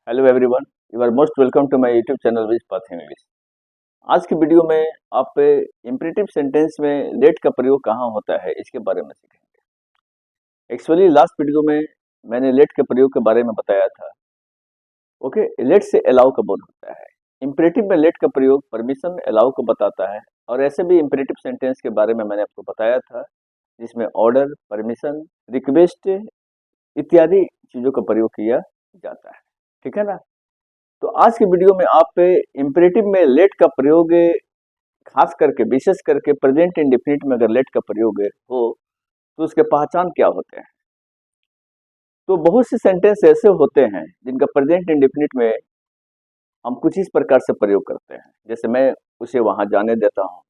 Hello everyone, you are most welcome to my YouTube channel which path English. आज की video में आप imperative sentence में late का प्रयोग कहाँ होता है इसके बारे में सीखेंगे। एक्चुअली लास्ट वीडियो में मैंने लेट के प्रयोग के बारे में बताया था। ओके, लेट से अलाउ का बोध होता है। इंपरेटिव में लेट का प्रयोग परमिशन अलाउ को बताता है, और ऐसे भी इंपरेटिव सेंटेंस के बारे में मैंने आपको बताया था जिसमें ऑर्डर, परमिशन, रिक्वेस्ट इत्यादि चीज़ों का प्रयोग किया जाता है। ठीक है ना। तो आज की वीडियो में आप इंपरेटिव में लेट का प्रयोग, खास करके विशेष करके प्रेजेंट इंडेफिनिट में अगर लेट का प्रयोग हो तो उसके पहचान क्या होते हैं। तो बहुत से सेंटेंस ऐसे होते हैं जिनका प्रेजेंट इंडेफिनिट में हम कुछ इस प्रकार से प्रयोग करते हैं, जैसे मैं उसे वहां जाने देता हूँ,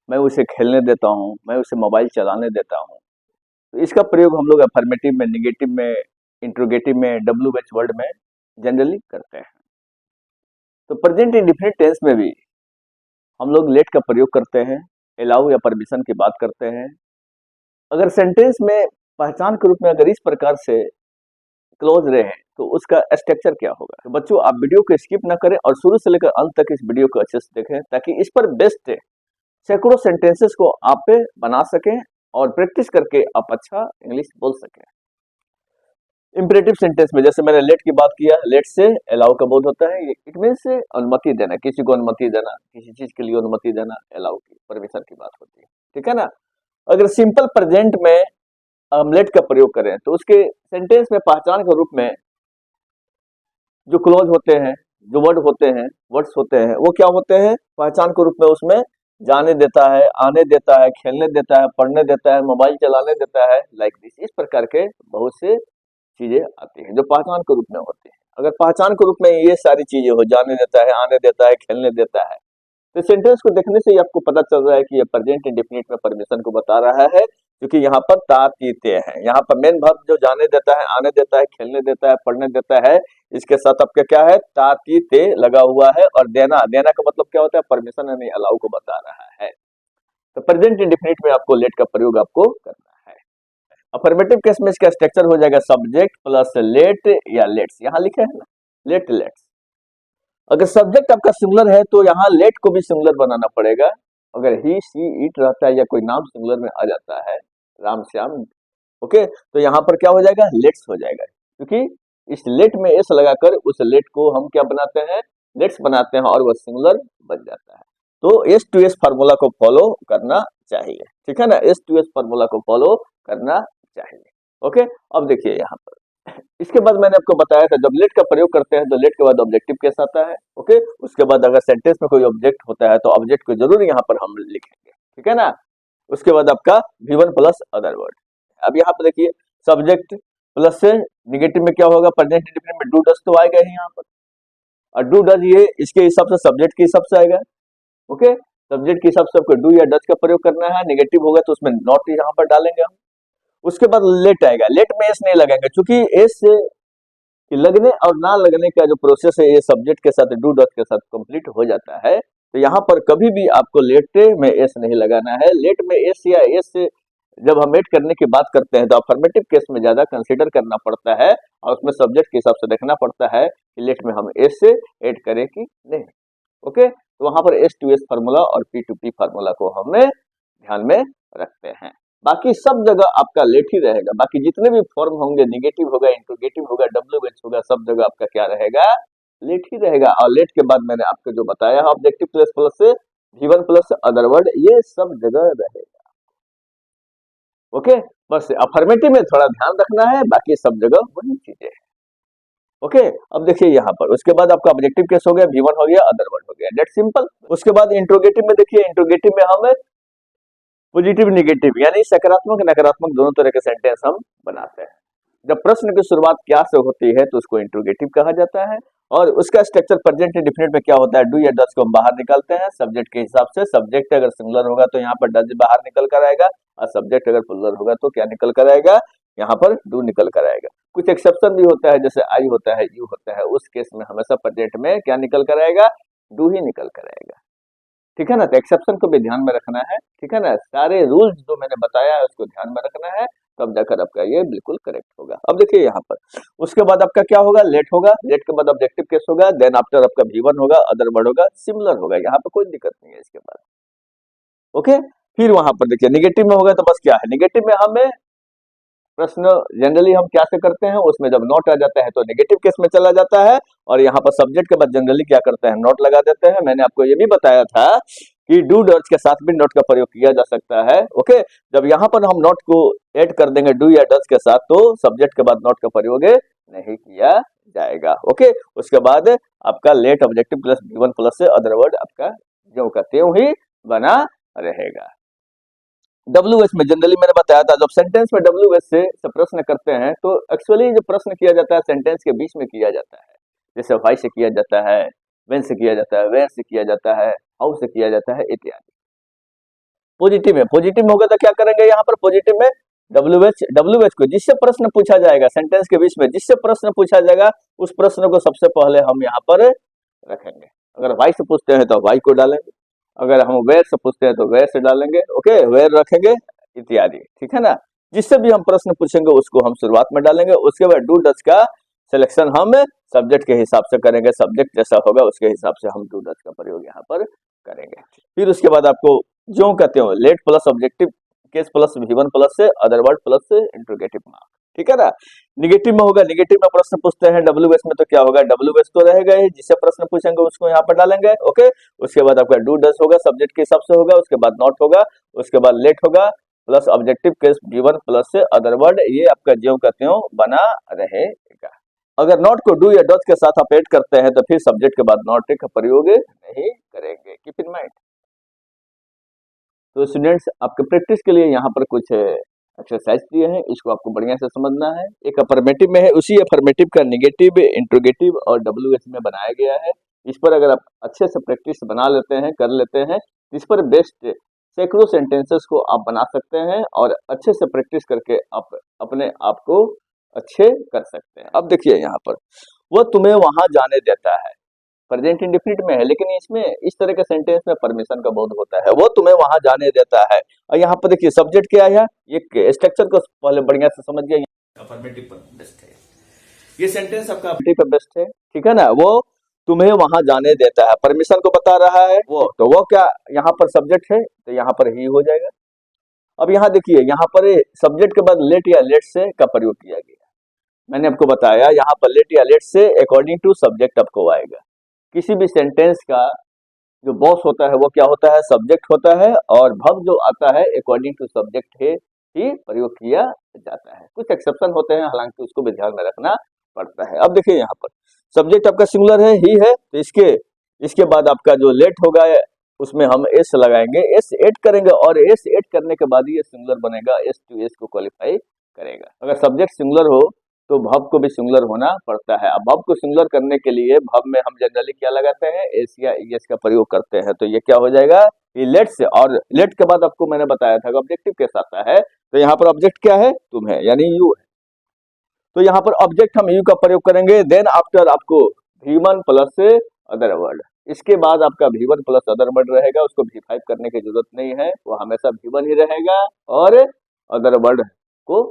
मैं उसे खेलने देता हूँ, मैं उसे मोबाइल चलाने देता हूँ। तो इसका प्रयोग हम लोग अफर्मेटिव में, निगेटिव में, इंट्रोगेटिव में, WH वर्ड में जनरली करते हैं। तो प्रेजेंट इंडेफिनिट टेंस में भी हम लोग लेट का प्रयोग करते हैं, अलाउ या परमिशन की बात करते हैं। अगर सेंटेंस में पहचान के रूप में अगर इस प्रकार से क्लोज रहे तो उसका स्ट्रक्चर क्या होगा। तो बच्चों, आप वीडियो को स्किप ना करें और शुरू से लेकर अंत तक इस वीडियो को अच्छे से देखें, ताकि इस पर बेस्ड सैकड़ों सेंटेंसेस को आप बना सकें और प्रैक्टिस करके आप अच्छा इंग्लिश बोल सकें। इंपरेटिव सेंटेंस में जैसे मैंने लेट की बात किया, लेट से अलाउ का बोध होता है। इट मीन्स अनुमति देना, किसी को अनुमति देना, किसी चीज के लिए अनुमति देना, अलाउ की, परमिशन की बात होती है। ठीक है ना। अगर सिंपल प्रेजेंट में हम लेट का प्रयोग करें तो उसके सेंटेंस में पहचान के रूप में जो क्लोज होते हैं, जो वर्ड होते हैं, वर्ड्स होते हैं, वो क्या होते हैं पहचान के रूप में। उसमें जाने देता है, आने देता है, खेलने देता है, पढ़ने देता है, मोबाइल चलाने देता है, लाइक दिस। इस प्रकार के बहुत से चीजें आती हैं जो पहचान के रूप में होती हैं। अगर पहचान के रूप में ये सारी चीजें हो, जाने देता है, आने देता है, खेलने देता है, तो सेंटेंस को देखने से ही आपको पता चल रहा है कि ये प्रेजेंट इंडेफिनिट में परमिशन को बता रहा है, क्योंकि यहाँ पर तातीते है। यहाँ पर मेन वर्ब जो जाने देता है, आने देता है, खेलने देता है, पढ़ने देता है, इसके साथ आपका क्या है, तातीते लगा हुआ है। और देना, देना का मतलब क्या होता है, परमिशन यानी अलाउ को बता रहा है। तो प्रेजेंट इंडेफिनिट में आपको लेट का प्रयोग आपको करना है। अफर्मेटिव केस में इसका स्ट्रक्चर हो जाएगा सब्जेक्ट प्लस लेट या लेट्स। यहाँ लिखे है ना, लेट लेट्स। अगर सब्जेक्ट आपका सिंगुलर है तो यहाँ लेट को भी सिंगुलर बनाना पड़ेगा। अगर ही, सी, इट रहता है या कोई नाम सिंगुलर में आ जाता है, राम श्याम, ओके, तो यहाँ पर क्या हो जाएगा, लेट्स हो जाएगा। क्योंकि इस लेट में एस लगाकर उस लेट को हम क्या बनाते हैं, लेट्स बनाते हैं, और वह सिंगुलर बन जाता है। तो एस टू एस फार्मूला को फॉलो करना चाहिए। ठीक है ना, एस टू एस फार्मूला को फॉलो करना चाहिए। ओके, अब देखिए यहाँ पर इसके बाद मैंने आपको बताया था जब लेट का प्रयोग करते हैं तो लेट के बाद ऑब्जेक्टिव केस आता है। ओके, उसके बाद अगर सेंटेंस में कोई ऑब्जेक्ट होता है तो ऑब्जेक्ट को जरूर यहाँ पर हम लिखेंगे। ठीक है ना। उसके बाद आपका V1 प्लस अदर वर्ड। अब यहाँ पर देखिए, सब्जेक्ट प्लस से निगेटिव में क्या होगा, प्रेजेंट इंडेफिनिट में डू डज तो आएगा ही यहाँ पर, और डू डज ये इसके हिसाब से सब्जेक्ट के हिसाब से आएगा। ओके, सब्जेक्ट के हिसाब से आपको डू या डज का प्रयोग करना है। निगेटिव होगा तो उसमें नॉट यहाँ पर डालेंगे हम। उसके बाद लेट आएगा, लेट में एस नहीं लगाएंगे, क्योंकि एस कि लगने और ना लगने का जो प्रोसेस है ये सब्जेक्ट के साथ, डू डज के साथ कंप्लीट हो जाता है। तो यहाँ पर कभी भी आपको लेट में एस नहीं लगाना है। लेट में एस या एस जब हम ऐड करने की बात करते हैं तो अफर्मेटिव केस में ज्यादा कंसीडर करना पड़ता है, और उसमें सब्जेक्ट के हिसाब से देखना पड़ता है कि लेट में हम एस ऐड करें कि नहीं। ओके, तो वहां पर एस टू एस फार्मूला और पी टू पी फार्मूला को हमें ध्यान में रखते हैं। बाकी सब जगह आपका लेट ही रहेगा। बाकी जितने भी फॉर्म होंगे, निगेटिव होगा, इंट्रोगेटिव होगा, WH होगा, सब जगह आपका क्या रहेगा, लेट ही रहेगा। और लेट के बाद मैंने आपको जो बताया है ऑब्जेक्टिव प्लस प्लस से V1 प्लस अदर वर्ड, ये सब जगह रहेगा। ओके, बस अफर्मेटिव में थोड़ा ध्यान रखना है, बाकी सब जगह वही चीजें हैं। ओके, अब देखिए यहाँ पर उसके बाद आपका ऑब्जेक्टिव केस हो गया, V1 हो गया, अदर वर्ड हो गया, दैट सिंपल। उसके बाद इंट्रोगेटिव में देखिए, इंट्रोगेटिव में हम पॉजिटिव निगेटिव यानी सकारात्मक नकारात्मक दोनों तरह के सेंटेंस हम बनाते हैं। जब प्रश्न की शुरुआत क्या से होती है तो उसको इंट्रोगेटिव कहा जाता है, और उसका स्ट्रक्चर प्रेजेंट इंडेफिनिट में क्या होता है, डू या डज को हम बाहर निकालते हैं सब्जेक्ट के हिसाब से। सब्जेक्ट अगर सिंगुलर होगा तो यहाँ पर डज बाहर निकल कर आएगा, और सब्जेक्ट अगर प्लुरल होगा तो क्या निकल कर आएगा, यहाँ पर डू निकल कर आएगा। कुछ एक्सेप्शन भी होता है, जैसे आई होता है, यू होता है, उस केस में हमेशा प्रेजेंट में क्या निकल कर आएगा, डू ही निकल कर आएगा। ठीक है ना, तो एक्सेप्शन को भी ध्यान में रखना है। ठीक है ना, सारे रूल्स जो मैंने बताया है उसको ध्यान में रखना है, तब जाकर आपका ये बिल्कुल करेक्ट होगा। अब देखिए यहाँ पर उसके बाद आपका क्या होगा, लेट होगा, लेट के बाद ऑब्जेक्टिव केस होगा, देन आफ्टर आपका V1 होगा, अदर वर्ड होगा, सिमिलर होगा, यहाँ पे कोई दिक्कत नहीं है इसके बाद। ओके, फिर वहां पर देखिए निगेटिव में होगा तो बस क्या है, निगेटिव में हमें प्रश्न जनरली हम क्या से करते हैं, उसमें जब नॉट आ जाता है तो नेगेटिव केस में चला जाता है, और यहाँ पर सब्जेक्ट के बाद जनरली क्या करते हैं, नॉट लगा देते हैं। मैंने आपको ये भी बताया था कि डू डज के साथ भी नॉट का प्रयोग किया जा सकता है। ओके, जब यहाँ पर हम नॉट को ऐड कर देंगे डू या डज के साथ तो सब्जेक्ट के बाद नॉट का प्रयोग नहीं किया जाएगा। ओके, उसके बाद आपका let objective plus V1 plus से अदर वर्ड आपका जो का त्यों ही बना रहेगा। WH में जनरली मैंने बताया था, जब सेंटेंस में WH से प्रश्न करते हैं तो एक्चुअली जो प्रश्न किया जाता है सेंटेंस के बीच में किया जाता है, जैसे व्हाई से किया जाता है, व्हेन से किया जाता है, वेयर से किया जाता है, हाउ से किया जाता है इत्यादि। पॉजिटिव में, पॉजिटिव में होगा तो क्या करेंगे, यहाँ पर पॉजिटिव में WH को जिससे प्रश्न पूछा जाएगा सेंटेंस के बीच में जिससे प्रश्न पूछा जाएगा उस प्रश्न को सबसे पहले हम यहाँ पर रखेंगे। अगर व्हाई से पूछते हैं तो व्हाई को डालेंगे, अगर हम वेयर से पूछते हैं तो वेयर से डालेंगे। ओके, वेयर रखेंगे इत्यादि, ठीक है ना। जिससे भी हम प्रश्न पूछेंगे उसको हम शुरुआत में डालेंगे। उसके बाद डू डज का सिलेक्शन हम सब्जेक्ट के हिसाब से करेंगे, सब्जेक्ट जैसा होगा उसके हिसाब से हम डू डज का प्रयोग यहाँ पर करेंगे। फिर उसके बाद आपको जो कहते हो late plus objective case plus V1 plus से अदर वर्ड प्लस से इंट्रोगेटिव मार्क, ठीक है ना। निगेटिव में होगा, निगेटिव में प्रश्न पूछते हैं WH में तो क्या होगा, WH तो रहेगा ही, जिससे प्रश्न पूछेंगे उसको यहाँ पर डालेंगे। ओके, उसके बाद आपका डू डज होगा, सब्जेक्ट के हिसाब से होगा, उसके बाद नॉट होगा, उसके बाद लेट होगा plus objective case V1 plus से अदर वर्ड, ये आपका ज्यों का त्यों बना रहेगा। अगर नॉट को डू या डज के साथ आप ऐड करते हैं तो फिर सब्जेक्ट के बाद नॉट का प्रयोग नहीं करेंगे, कीप इन माइंड। तो स्टूडेंट्स आपके प्रैक्टिस के लिए यहाँ पर कुछ एक्सरसाइज दिए हैं, इसको आपको बढ़िया से समझना है। एक अफर्मेटिव में है, उसी अफर्मेटिव का निगेटिव, इंट्रोगेटिव और WH में बनाया गया है। इस पर अगर आप अच्छे से प्रैक्टिस बना लेते हैं, कर लेते हैं, इस पर बेस्ट सैकड़ों सेंटेंसेस को आप बना सकते हैं और अच्छे से प्रैक्टिस करके आप अपने आप को अच्छे कर सकते हैं। अब देखिए यहाँ पर वो तुम्हें वहां जाने देता है, प्रेजेंट इंडेफिनिट में है, लेकिन इसमें इस तरह के सेंटेंस में परमिशन का बहुत होता है, वो तुम्हें वहां जाने देता है। और यहाँ पर देखिए सब्जेक्ट क्या है, ये स्ट्रक्चर को पहले बढ़िया से समझिए। अफर्मेटिव पर बेस्ट है ये सेंटेंस, आपका अफर्मेटिव पर बेस्ट है, ठीक है ना। वो तुम्हें वहां जाने देता है, परमिशन को बता रहा है वो, तो वो क्या यहाँ पर सब्जेक्ट है तो यहाँ पर ही हो जाएगा। अब यहाँ देखिए, यहाँ पर सब्जेक्ट के बाद लेट या लेट से का प्रयोग किया गया। मैंने आपको बताया यहाँ पर लेट या लेट से अकॉर्डिंग टू सब्जेक्ट आपको आएगा। किसी भी सेंटेंस का जो बॉस होता है वो क्या होता है, सब्जेक्ट होता है, और वर्ब जो आता है अकॉर्डिंग टू सब्जेक्ट है ही प्रयोग किया जाता है। कुछ एक्सेप्शन होते हैं, हालांकि उसको भी ध्यान में रखना पड़ता है। अब देखिए यहाँ पर सब्जेक्ट आपका सिंगुलर है, ही है, तो इसके बाद आपका जो लेट होगा उसमें हम एस लगाएंगे, एस ऐड करेंगे, और एस ऐड करने के बाद ये सिंगुलर बनेगा, एस टू एस को क्वालिफाई करेगा। अगर सब्जेक्ट सिंगुलर हो तो वर्ब को भी सिंगुलर होना पड़ता है। अब वर्ब को सिंगुलर करने के लिए वर्ब में हम जनरली क्या लगाते हैं, एस या ईएस का प्रयोग करते हैं। तो ये क्या हो जाएगा, ये लेट से, और लेट के बाद आपको मैंने बताया था ऑब्जेक्टिव केस आता है, तो यहाँ पर ऑब्जेक्ट क्या है, तुम है, यानी यू है। तो यहाँ पर ऑब्जेक्ट हम यू का प्रयोग करेंगे, देन आफ्टर आपको V1 प्लस से अदर वर्ड, इसके बाद आपका V1 प्लस अदर वर्ड रहेगा, उसको V5 करने की जरूरत नहीं है, वो हमेशा V1 ही रहेगा, और अदर वर्ड को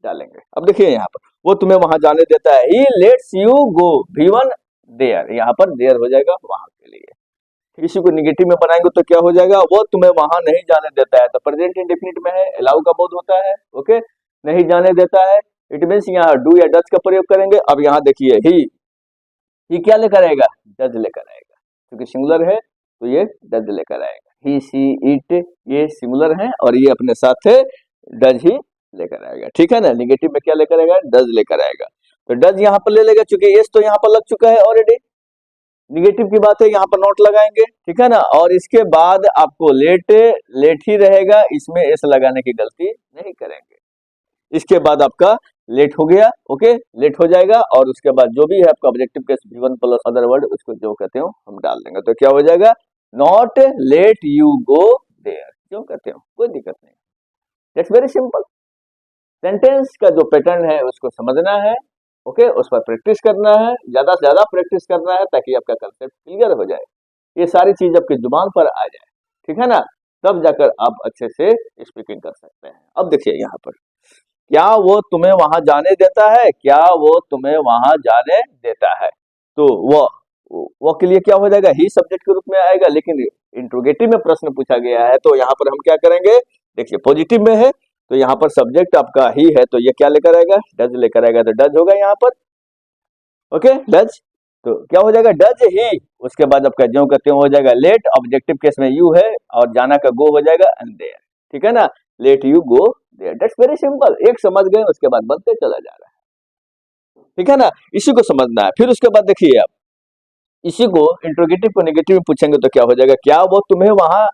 डालेंगे। अब देखिए यहाँ पर वो तुम्हें वहां जाने देता है, ही lets you go V1 there, यहाँ पर देयर हो जाएगा वहां के लिए। इसी को निगेटिव में बनाएंगे तो क्या हो जाएगा, वो तुम्हें वहां नहीं जाने देता है, तो प्रेजेंट इंडेफिनिट में है, अलाउ का बोध होता है। ओके, नहीं जाने देता है, इट मीन्स यहाँ डू या डज का प्रयोग करेंगे। अब यहाँ देखिए ही क्या लेकर आएगा, डज लेकर आएगा, क्योंकि सिंगुलर है तो ये डज लेकर आएगा। ही सी इट ये सिंगुलर है और ये अपने साथ डज ही लेकर आएगा, ठीक है ना। निगेटिव में क्या लेकर आएगा, डज लेकर आएगा, तो डज यहाँ पर ले लेगा, चूंकि एस तो यहाँ पर लग चुका है ऑलरेडी। निगेटिव की बात है, यहाँ पर नॉट लगाएंगे, ठीक है ना। और इसके बाद आपको लेट ही रहेगा, इसमें एस लगाने की गलती नहीं करेंगे। इसके बाद आपका लेट हो गया, ओके, लेट हो जाएगा, और उसके बाद जो भी है आपका objective case V1 plus other word, उसको जो कहते हो हम डाल देंगे, तो क्या हो जाएगा, not let you go there, क्यों कहते हो, कोई दिक्कत नहीं। It's very simple. सेंटेंस का जो पैटर्न है उसको समझना है, ओके, उस पर प्रैक्टिस करना है, ज्यादा से ज्यादा प्रैक्टिस करना है, ताकि आपका कंसेप्ट क्लियर हो जाए, ये सारी चीज आपकी जुबान पर आ जाए, ठीक है ना, तब जाकर आप अच्छे से स्पीकिंग कर सकते हैं। अब देखिए यहाँ पर क्या वो तुम्हें वहां जाने देता है, क्या वो तुम्हें वहां जाने देता है। तो वो के लिए क्या हो जाएगा, ही सब्जेक्ट के रूप में आएगा, लेकिन इंट्रोगेटिव में प्रश्न पूछा गया है तो यहाँ पर हम क्या करेंगे, देखिए पॉजिटिव में है तो यहाँ पर सब्जेक्ट आपका ही है तो ये क्या लेकर आएगा, डज लेकर आएगा, तो डज होगा यहाँ पर। ओके, डज, तो क्या हो जाएगा, डज ही, उसके बाद आपका ज्यों का त्यों हो जाएगा लेट, ऑब्जेक्टिव केस में यू है और जाना का गो हो जाएगा एंड देयर, ठीक है ना, let you go there, that's very simple, एक समझ गए उसके बाद बनते चला जा रहा है, ठीक है ना, इसी को समझना है। फिर उसके बाद देखिए आप इसी को इंट्रोगेटिव को नेगेटिव में पूछेंगे तो क्या हो जाएगा, क्या वो तुम्हें वहां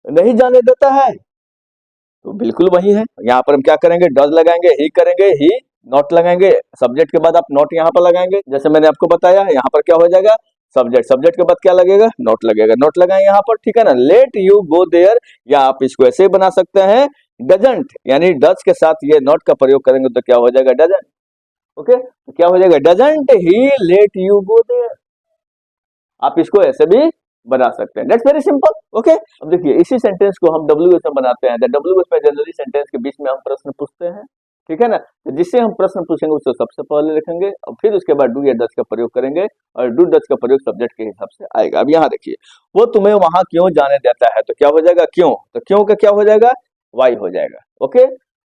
नहीं जाने देता है, तो बिल्कुल वही है, यहाँ पर हम क्या करेंगे, डज लगाएंगे, ही करेंगे, ही नॉट लगाएंगे, सब्जेक्ट के बाद आप नॉट यहाँ पर लगाएंगे, जैसे मैंने आपको बताया यहाँ पर क्या हो जाएगा, सब्जेक्ट, सब्जेक्ट के बाद क्या लगेगा, नॉट लगेगा, नॉट लगाएंगे यहाँ पर, ठीक है ना, लेट यू गो देयर, या आप इसको ऐसे बना सकते हैं डजंट, यानी डज के साथ ये नॉट का प्रयोग करेंगे तो क्या हो जाएगा, डजंट। ओके, तो क्या हो जाएगा, doesn't he let you go there, आप इसको ऐसे भी बना सकते हैं, दैट्स वेरी सिंपल। ओके, अब देखिए इसी सेंटेंस को हम डब्ल्यूएच में बनाते हैं, डब्ल्यूएच में जनरली सेंटेंस के बीच में हम प्रश्न पूछते हैं, ठीक है ना, तो जिससे हम प्रश्न पूछेंगे उसको सबसे पहले लिखेंगे और फिर उसके बाद डू या डज का प्रयोग करेंगे और डू डज का प्रयोग सब्जेक्ट के हिसाब से आएगा। अब यहाँ देखिए, वो तुम्हें वहां क्यों जाने देता है, तो क्या हो जाएगा, क्यों, तो क्यों का क्या हो जाएगा, वाई हो जाएगा। ओके,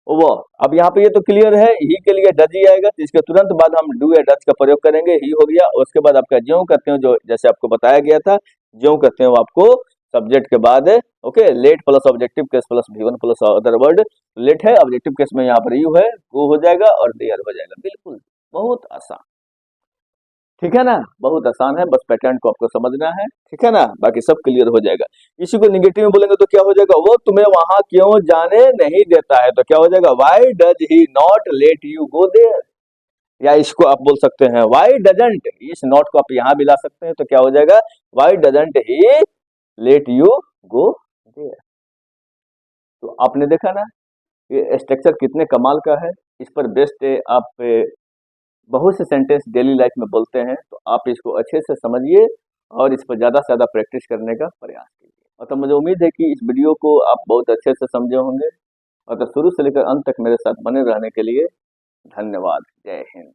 वो, अब यहाँ पे ये तो क्लियर है, ही के लिए डज ही आएगा, तो इसके तुरंत बाद हम डू या डज का प्रयोग करेंगे, ही हो गया, उसके बाद आपका ज्यों करते हो, जो जैसे आपको बताया गया था, ज्यों करते हो आपको सब्जेक्ट के बाद, okay, let plus objective case plus V1 plus other word, let है, ऑब्जेक्टिव केस में यहाँ पर यू है, गो हो जाएगा और देयर हो जाएगा, बिल्कुल बहुत आसान, ठीक है ना, बहुत आसान है, बस पैटर्न को आपको समझना है, ठीक है ना, बाकी सब क्लियर हो जाएगा। इसी को निगेटिव में बोलेंगे तो क्या हो जाएगा, वो तुम्हें वहां क्यों जाने नहीं देता है, तो क्या हो जाएगा, why does he not let you go there, या इसको आप बोल सकते हैं वाई डजंट, इस नॉट को आप यहाँ भी ला सकते हैं तो क्या हो जाएगा, why doesn't he let you go there. तो आपने देखा ना ये स्ट्रक्चर कितने कमाल का है, इस पर बेस्ड आप बहुत से सेंटेंस डेली लाइफ में बोलते हैं, तो आप इसको अच्छे से समझिए और इस पर ज़्यादा से ज़्यादा प्रैक्टिस करने का प्रयास कीजिए। और तो मुझे उम्मीद है कि इस वीडियो को आप बहुत अच्छे से समझे होंगे, और तो शुरू से लेकर अंत तक मेरे साथ बने रहने के लिए धन्यवाद। जय हिंद।